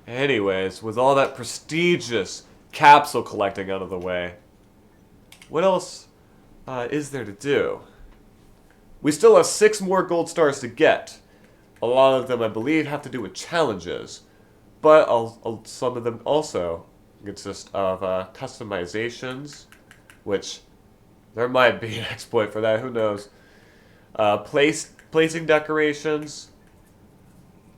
Anyways, with all that prestigious capsule collecting out of the way, what else is there to do? We still have 6 more gold stars to get. A lot of them, I believe, have to do with challenges. But some of them also consist of customizations, which there might be an exploit for that, who knows. Placing decorations,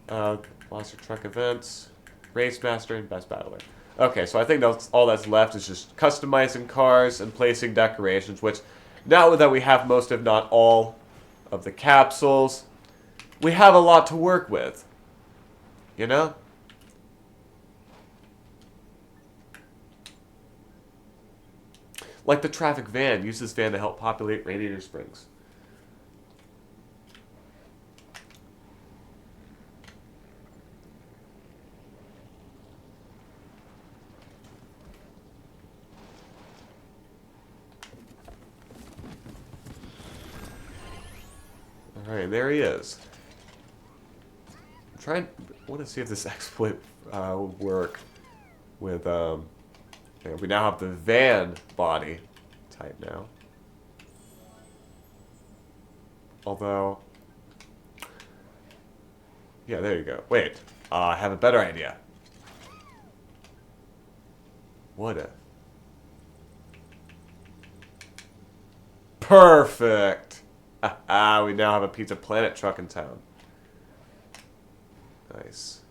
monster truck events, race master, and best battler. Okay, so I think that's all that's left is just customizing cars and placing decorations, which now that we have most, if not all, of the capsules, we have a lot to work with. You know? Like the traffic van. Use this van to help populate Radiator Springs. Alright, there he is. I want to see if this exploit will work with, okay, we now have the van body type now. Although, yeah, there you go. Wait, I have a better idea. What if? Perfect! Ah, we now have a Pizza Planet truck in town. Nice.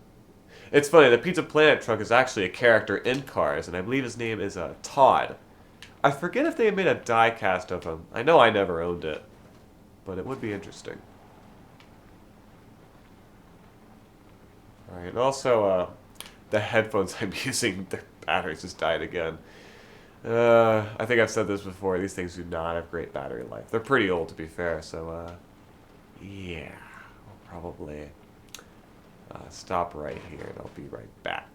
It's funny, the Pizza Planet truck is actually a character in Cars, and I believe his name is Todd. I forget if they made a die cast of him. I know I never owned it, but it would be interesting. Alright, and also, the headphones I'm using, the batteries just died again. I think I've said this before, these things do not have great battery life. They're pretty old, to be fair, so, yeah, I'll probably stop right here, and I'll be right back.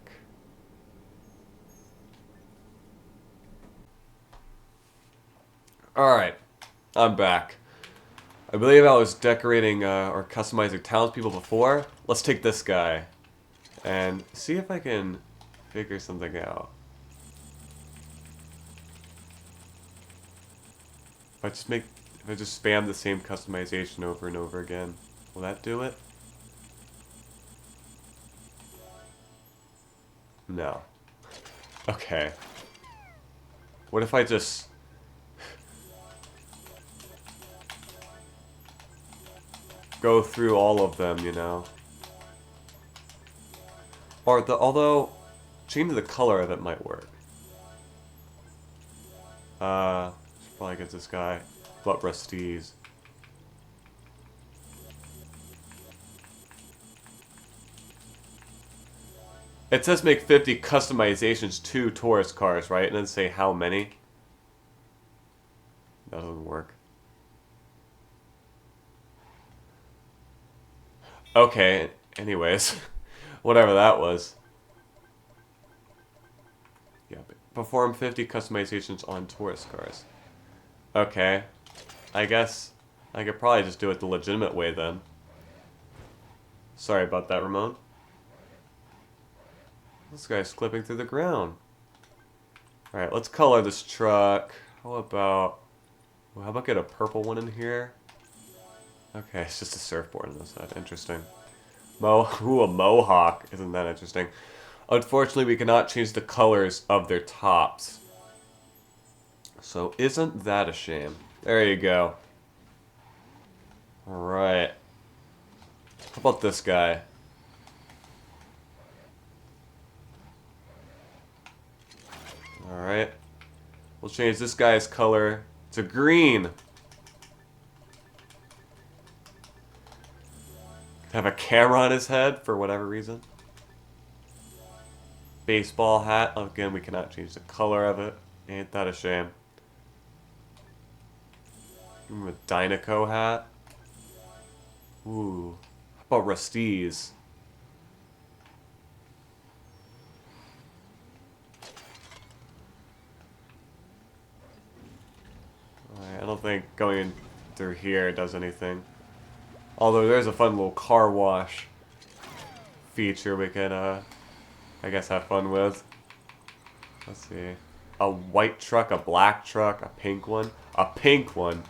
Alright, I'm back. I believe I was decorating or customizing townspeople before. Let's take this guy and see if I can figure something out. If I just spam the same customization over and over again, will that do it? No. Okay. What if I just go through all of them, you know? Although changing the color of it might work. Should probably get this guy. But Rusties. It says make 50 customizations to tourist cars, right? And then say how many. That doesn't work. Okay, anyways. Whatever that was. Yeah, perform 50 customizations on tourist cars. Okay. I guess I could probably just do it the legitimate way then. Sorry about that, Ramon. This guy's clipping through the ground. Alright, let's color this truck. How about get a purple one in here? Okay, it's just a surfboard on the side. Interesting. Ooh, a mohawk. Isn't that interesting? Unfortunately, we cannot change the colors of their tops. So isn't that a shame? There you go. Alright. How about this guy? Alright. We'll change this guy's color to green. Have a camera on his head for whatever reason. Baseball hat. Again, we cannot change the color of it. Ain't that a shame? A Dynaco hat. Ooh. How about Rusties? I don't think going in through here does anything. Although there's a fun little car wash feature we can I guess, have fun with. Let's see. A white truck, a black truck, a pink one. A pink one.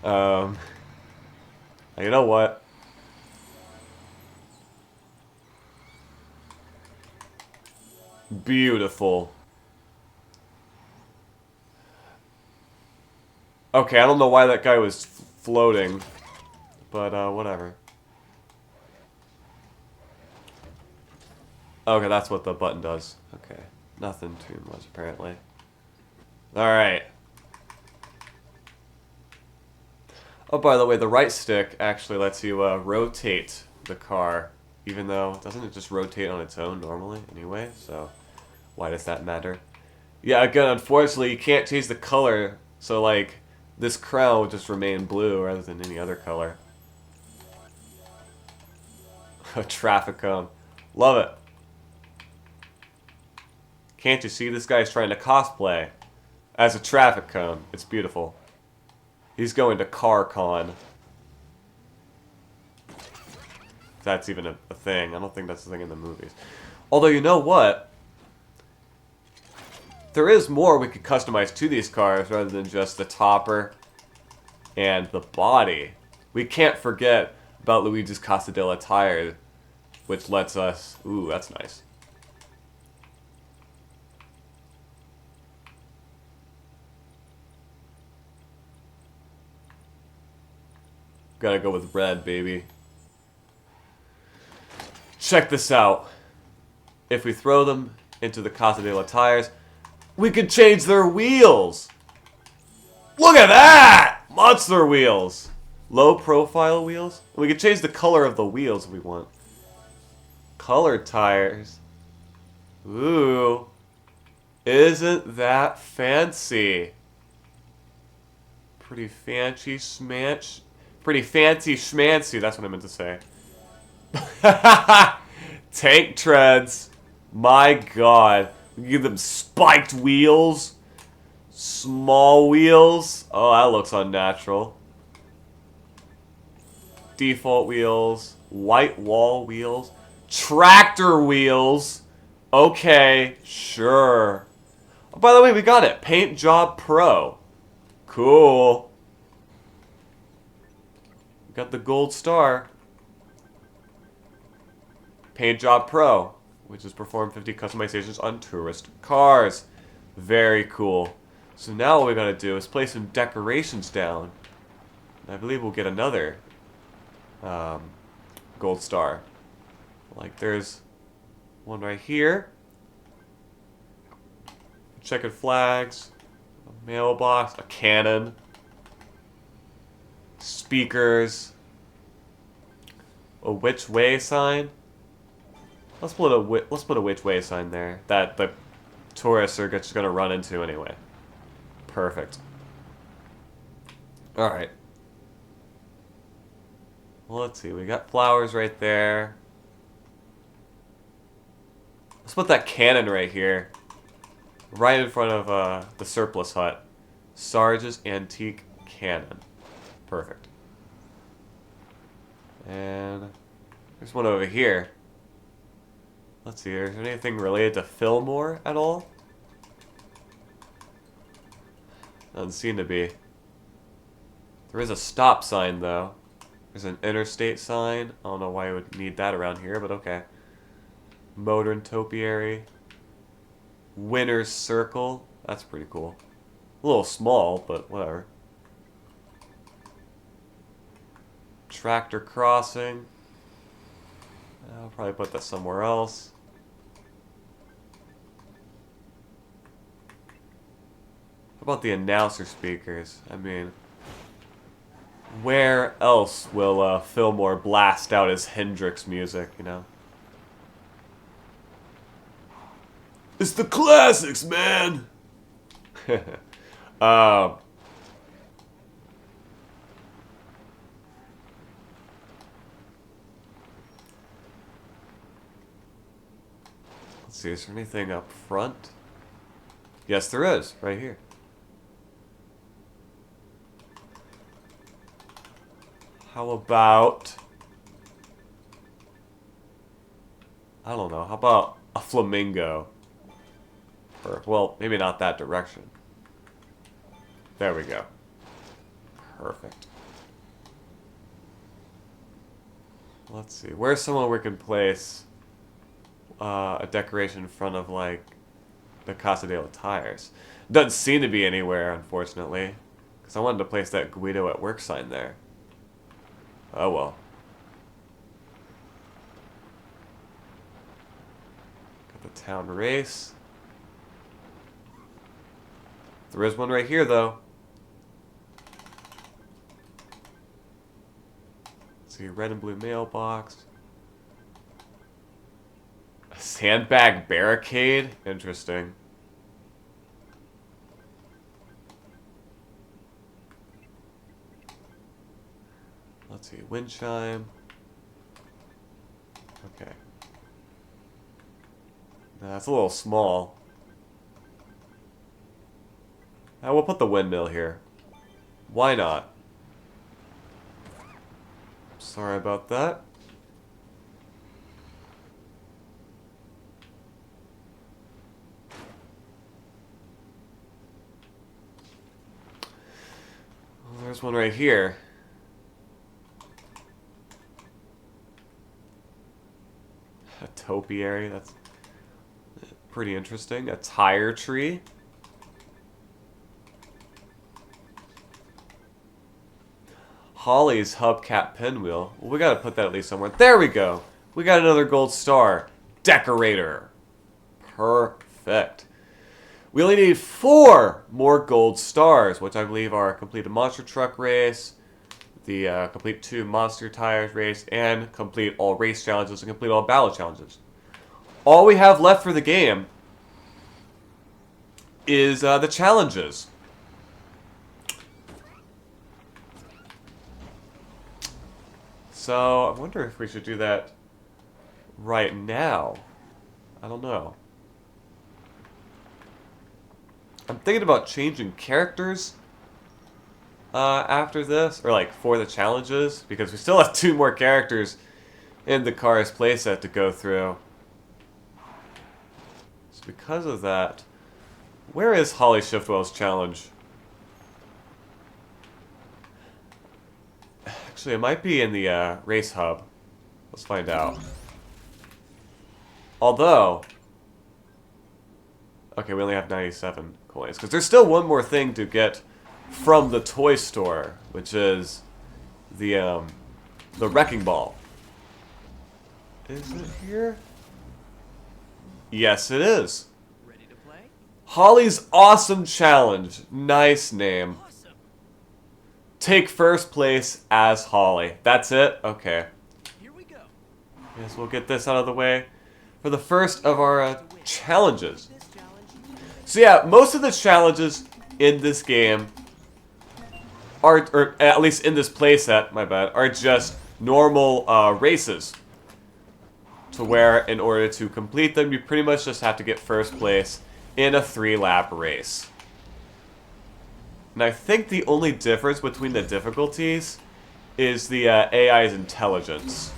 You know what? Beautiful. Okay, I don't know why that guy was floating, but whatever. Okay, that's what the button does. Okay, nothing too much apparently. Alright. Oh, by the way, the right stick actually lets you rotate the car, even though, doesn't it just rotate on its own normally anyway? So, why does that matter? Yeah, again, unfortunately, you can't change the color, so like, this crown will just remain blue rather than any other color. A traffic cone. Love it. Can't you see this guy's trying to cosplay as a traffic cone? It's beautiful. He's going to CarCon. If that's even a thing. I don't think that's a thing in the movies. Although, you know what? There is more we could customize to these cars rather than just the topper and the body. We can't forget about Luigi's Casa della Tire, which lets us... Ooh, that's nice. Gotta go with red, baby. Check this out. If we throw them into the Casa della Tires, we could change their wheels! Look at that! Monster wheels! Low profile wheels? We could change the color of the wheels if we want. Colored tires. Ooh. Isn't that fancy? Pretty fancy smanch. Pretty fancy schmancy, that's what I meant to say. Tank treads. My god. We give them spiked wheels. Small wheels. Oh, that looks unnatural. Default wheels. White wall wheels. Tractor wheels. Okay, sure. Oh, by the way, we got it. Paint Job Pro. Cool. Got the gold star. Paint Job Pro, which has performed 50 customizations on tourist cars. Very cool. So now what we gotta do is place some decorations down. And I believe we'll get another gold star. Like there's one right here. Checkered flags. A mailbox. A cannon. Speakers. A which way sign. Let's put a which way sign there that the tourists are just gonna run into anyway. Perfect. All right. Well, let's see. We got flowers right there. Let's put that cannon right here, right in front of the surplus hut. Sarge's antique cannon. Perfect. And there's one over here. Let's see, is there anything related to Fillmore at all? Doesn't seem to be. There is a stop sign, though. There's an interstate sign. I don't know why you would need that around here, but okay. Motor and topiary. Winner's Circle. That's pretty cool. A little small, but whatever. Tractor crossing. I'll probably put that somewhere else. How about the announcer speakers? I mean, where else will Fillmore blast out his Hendrix music, you know? It's the classics, man! Let's see, is there anything up front? Yes, there is, right here. How about I don't know. How about a flamingo? Or, well, maybe not that direction. There we go. Perfect. Let's see. Where's someone we can place a decoration in front of, like, the Casa de los Tires? Doesn't seem to be anywhere, unfortunately. Because I wanted to place that Guido at work sign there. Oh well. Got the town race. There is one right here, though. Let's see, red and blue mailbox. A sandbag barricade? Interesting. Let's see, wind chime. Okay. That's a little small. We'll put the windmill here. Why not? Sorry about that. Well, there's one right here. A topiary, that's pretty interesting. A tire tree. Holly's hubcap pinwheel. Well, we gotta put that at least somewhere. There we go. We got another gold star. Decorator. Perfect. We only need 4 more gold stars, which I believe are complete a monster truck race, the complete 2 monster tires race, and complete all race challenges and complete all battle challenges. All we have left for the game is the challenges. So, I wonder if we should do that right now. I don't know. I'm thinking about changing characters after this, or like for the challenges, because we still have 2 more characters in the Cars playset to go through. So because of that, where is Holly Shiftwell's challenge? Actually, it might be in the race hub. Let's find out. Although, okay, we only have 97 coins, because there's still one more thing to get from the toy store, which is the wrecking ball. Is it here? Yes, it is. Ready to play? Holly's Awesome Challenge. Nice name. Awesome. Take first place as Holly. That's it? Okay. Here we go. Yes, we'll get this out of the way for the first of our challenges. This challenge. So yeah, most of the challenges in this game are, or at least in this playset, my bad, are just normal races. To where, in order to complete them, you pretty much just have to get first place in a 3-lap race. And I think the only difference between the difficulties is the AI's intelligence.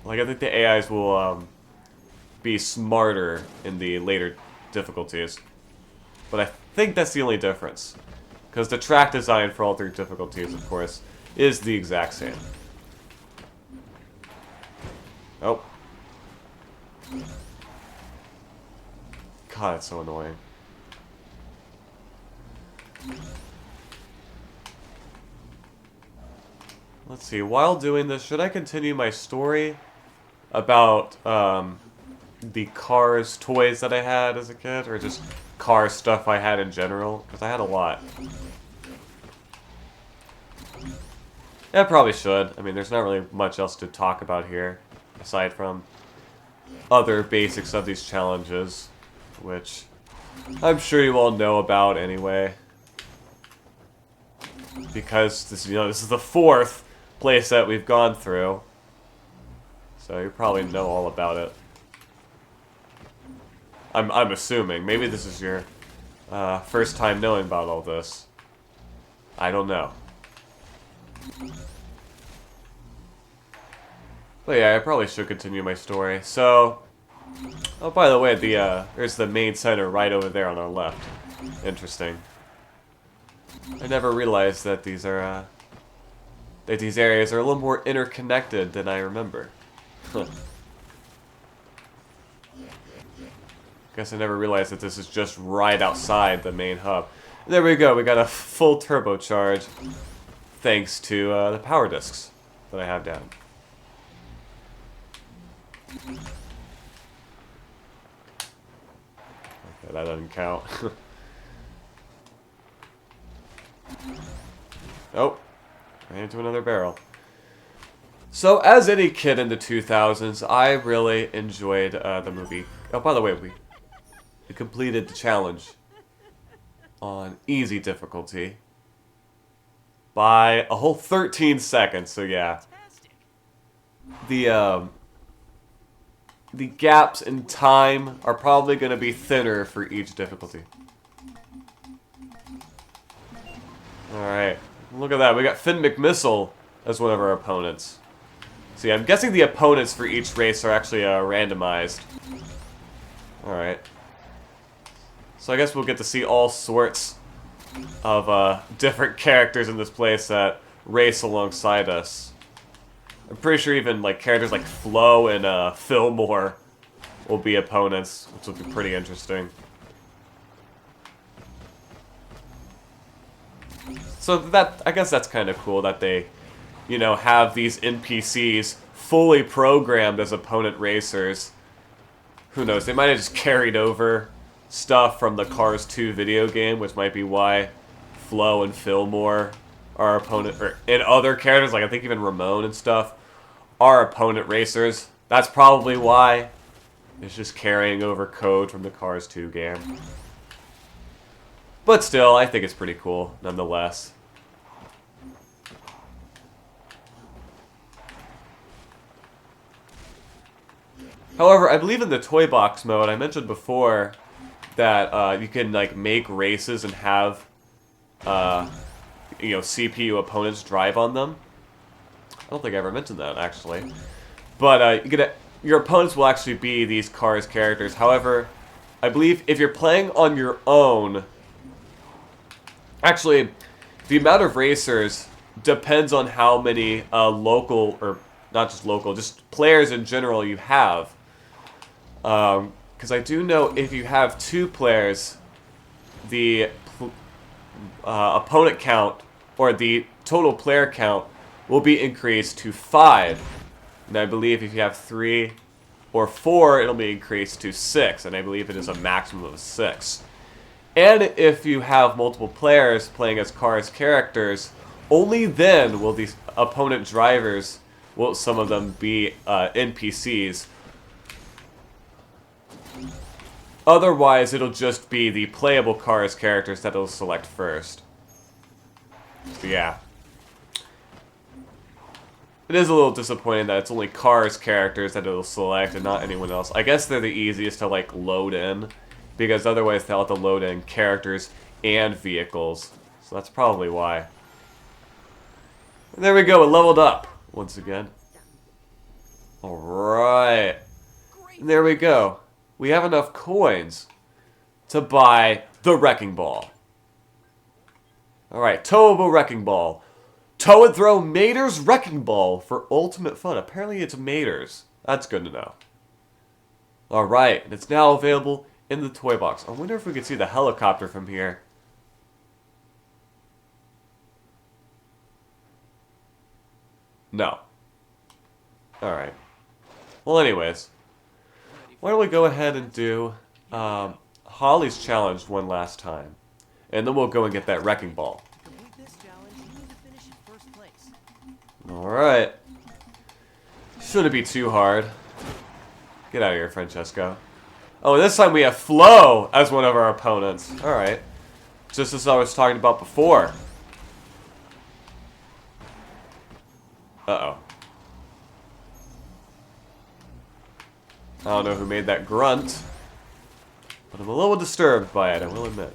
Like, I think the AIs will be smarter in the later difficulties. But I think that's the only difference. Because the track design for all 3 difficulties, of course, is the exact same. Oh. God, it's so annoying. Let's see, while doing this, should I continue my story about the Cars toys that I had as a kid? Or just car stuff I had in general? Because I had a lot. Yeah, I probably should. I mean, there's not really much else to talk about here, aside from other basics of these challenges, which I'm sure you all know about anyway. Because this, this is the 4th playset we've gone through, so you probably know all about it. I'm assuming. Maybe this is your first time knowing about all this. I don't know. But yeah, I probably should continue my story. So, oh, by the way, there's the main center right over there on our left. Interesting. I never realized that these are, that these areas are a little more interconnected than I remember. Huh. Guess I never realized that this is just right outside the main hub. And there we go, we got a full turbocharge thanks to the power discs that I have down. Okay, that doesn't count. Oh, ran into another barrel. So, as any kid in the 2000s, I really enjoyed the movie. Oh, by the way, we completed the challenge on easy difficulty by a whole 13 seconds. So yeah, the gaps in time are probably going to be thinner for each difficulty. All right, look at that. We got Finn McMissile as one of our opponents. See, I'm guessing the opponents for each race are actually randomized. All right. So I guess we'll get to see all sorts of different characters in this place that race alongside us. I'm pretty sure even like characters like Flo and Fillmore will be opponents, which will be pretty interesting. So that, I guess that's kind of cool that they, you know, have these NPCs fully programmed as opponent racers. Who knows, they might have just carried over stuff from the Cars 2 video game, which might be why Flo and Fillmore are opponent, and other characters, like I think even Ramon and stuff, are opponent racers. That's probably why. It's just carrying over code from the Cars 2 game. But still, I think it's pretty cool, nonetheless. However, I believe in the toy box mode, I mentioned before that you can like make races and have you know, CPU opponents drive on them. I don't think I ever mentioned that actually, but your opponents will actually be these Cars characters. However, I believe if you're playing on your own, actually, the amount of racers depends on how many local, or not just local, just players in general you have. Because I do know if you have 2 players, the opponent count, or the total player count, will be increased to 5. And I believe if you have 3 or 4, it'll be increased to 6. And I believe it is a maximum of 6. And if you have multiple players playing as Cars characters, only then will these opponent drivers, will some of them be NPCs. Otherwise, it'll just be the playable Cars characters that it'll select first. So yeah. It is a little disappointing that it's only Cars characters that it'll select and not anyone else. I guess they're the easiest to like load in, because otherwise they'll have to load in characters and vehicles. So that's probably why. And there we go, it leveled up once again. Alright. And there we go. We have enough coins to buy the Wrecking Ball. Alright, towable Wrecking Ball. Tow and throw Mater's Wrecking Ball for ultimate fun. Apparently it's Mater's. That's good to know. Alright, and it's now available in the toy box. I wonder if we can see the helicopter from here. No. Alright. Well, anyways. Why don't we go ahead and do Holly's challenge one last time. And then we'll go and get that Wrecking Ball. To complete this challenge, you need to finish in first place. Alright. Shouldn't be too hard. Get out of here, Francesco. Oh, this time we have Flo as one of our opponents. Alright. Just as I was talking about before. Uh-oh. I don't know who made that grunt, but I'm a little disturbed by it, I will admit.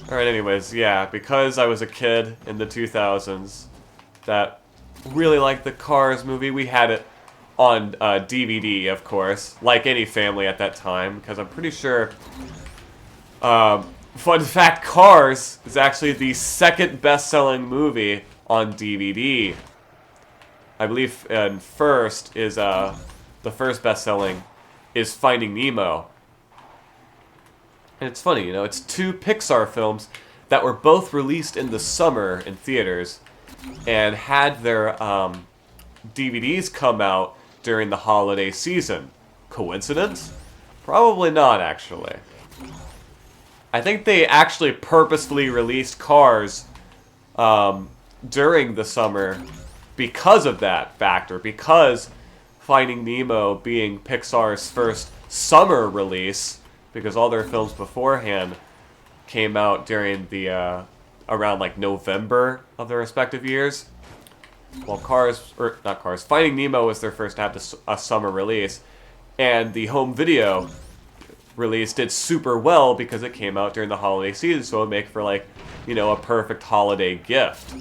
Alright, anyways, yeah, because I was a kid in the 2000s, that really like the Cars movie. We had it on DVD, of course, like any family at that time, because I'm pretty sure. Fun fact: Cars is actually the second best-selling movie on DVD. I believe first is the first best-selling is Finding Nemo. And it's funny, you know, it's two Pixar films that were both released in the summer in theaters and had their DVDs come out during the holiday season. Coincidence? Probably not, actually. I think they actually purposefully released Cars during the summer because of that factor, because Finding Nemo being Pixar's first summer release, because all their films beforehand came out during the around like November of their respective years. Well, Finding Nemo was their first to have a summer release, and the home video release did super well because it came out during the holiday season, so it would make for, like, you know, a perfect holiday gift.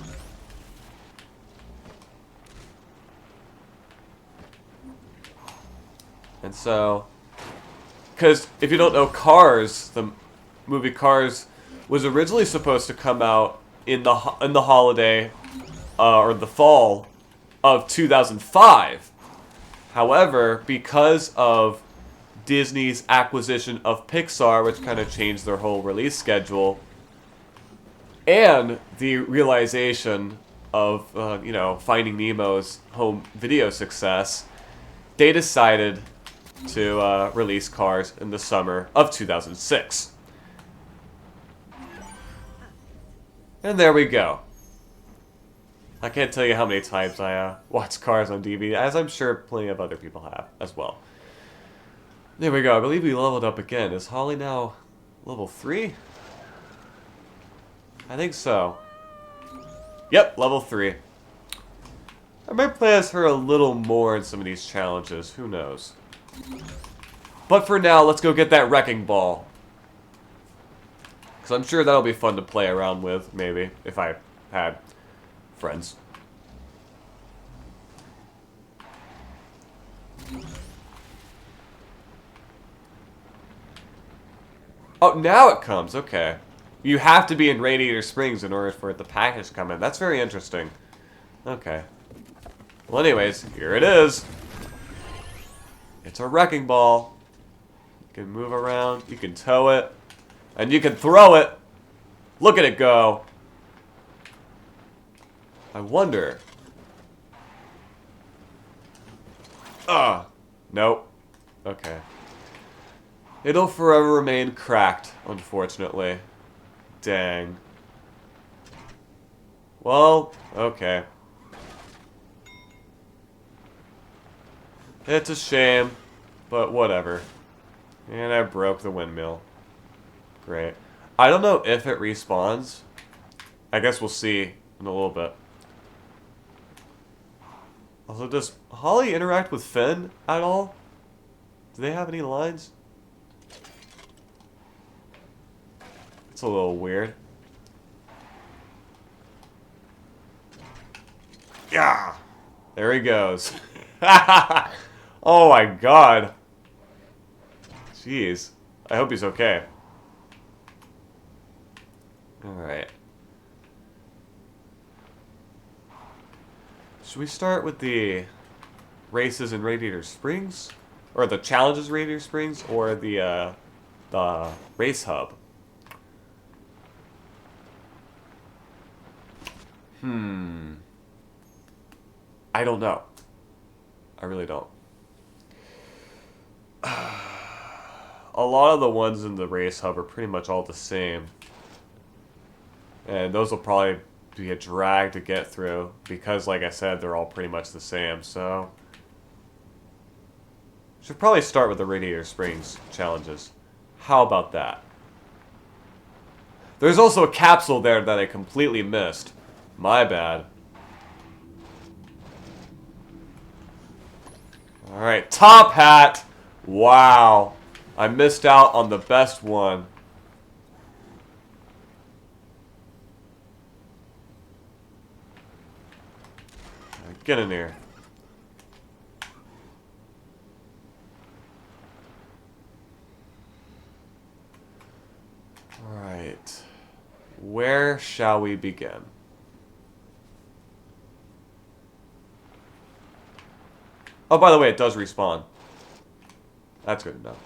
And so, because if you don't know, Cars, the movie Cars, was originally supposed to come out in the holiday or the fall of 2005. However, because of Disney's acquisition of Pixar, which kind of changed their whole release schedule, and the realization of you know, Finding Nemo's home video success, they decided to release Cars in the summer of 2006. And there we go. I can't tell you how many times I watched Cars on DVD, as I'm sure plenty of other people have as well. There we go. I believe we leveled up again. Is Holly now level 3? I think so. Yep, level 3. I might play as her a little more in some of these challenges. Who knows? But for now, let's go get that wrecking ball. Because I'm sure that'll be fun to play around with, maybe, if I had friends. Oh, now it comes. Okay. You have to be in Radiator Springs in order for the package to come in. That's very interesting. Okay. Well, anyways, here it is. It's a wrecking ball. You can move around, you can tow it, and you can throw it. Look at it go. I wonder. Nope. Okay. It'll forever remain cracked, unfortunately. Dang. Well, okay. It's a shame, but whatever. And I broke the windmill. Great. I don't know if it respawns. I guess we'll see in a little bit. Also, does Holly interact with Finn at all? Do they have any lines? It's a little weird. Yeah! There he goes. Oh my god. Jeez. I hope he's okay. Alright. Should we start with the races in Radiator Springs? Or the challenges Radiator Springs? Or the race hub? I don't know. I really don't. A lot of the ones in the race hub are pretty much all the same. And those will probably be a drag to get through because, like I said, they're all pretty much the same, so... Should probably start with the Radiator Springs challenges. How about that? There's also a capsule there that I completely missed. My bad. Alright, top hat! Wow. I missed out on the best one. Alright, get in here. Alright. Where shall we begin? Oh, by the way, it does respawn. That's good enough.